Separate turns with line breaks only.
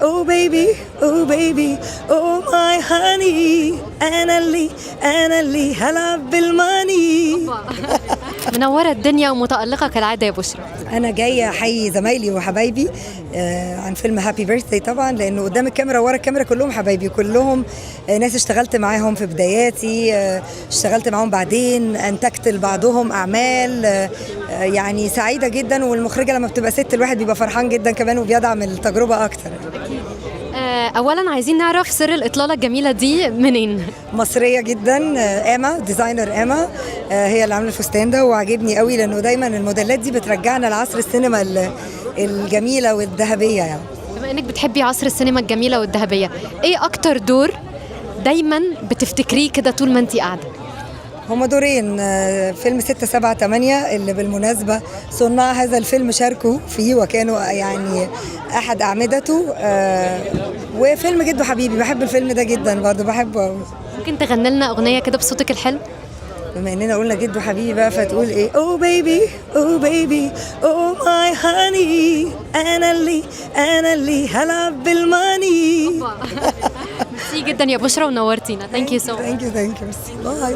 oh baby oh baby oh my honey أنا اللي هلعب بالماني.
منورة الدنيا ومتألقة كالعادة يا بشرى.
أنا جاية أحيي زمايلي وحبايبي عن فيلم هابي بيرثدي طبعا، لأنه قدام الكاميرا ورا الكاميرا كلهم حبايبي، كلهم ناس اشتغلت معاهم في بداياتي، اشتغلت معاهم بعدين، أنتجت لبعضهم أعمال، يعني سعيدة جدا. والمخرجة لما بتبقى ست الواحد بيبقى فرحان جدا كمان وبيدعم التجربة أكتر.
أولا عايزين نعرف سر الإطلالة الجميلة دي منين؟
مصرية جدا، إيما ديزاينر إيما هي اللي عاملة الفستان ده، وعجبني قوي لأنه دايما الموديلات دي بترجعنا لعصر السينما الجميلة والذهبية. يعني
بما إنك بتحبي عصر السينما الجميلة والذهبية، إيه أكتر دور دايما بتفتكريه كده طول ما أنتي قاعدة؟
هما دورين، فيلم 6 7 8 اللي بالمناسبة صناع هذا الفيلم شاركوا فيه وكانوا يعني أحد أعمدته، وفيلم جدو حبيبي، بحب الفيلم ده جدا برضه، بحبه.
ممكن تغني لنا أغنية كده بصوتك الحلو؟
بما إننا قلنا جدو حبيبي بقى، فتقول إيه؟ oh baby oh my honey أنا اللي هلعب بالماني.
ميرسي جدا يا بشرى ونورتينا. ثانك يو سو ماتش.
ثانك يو باي.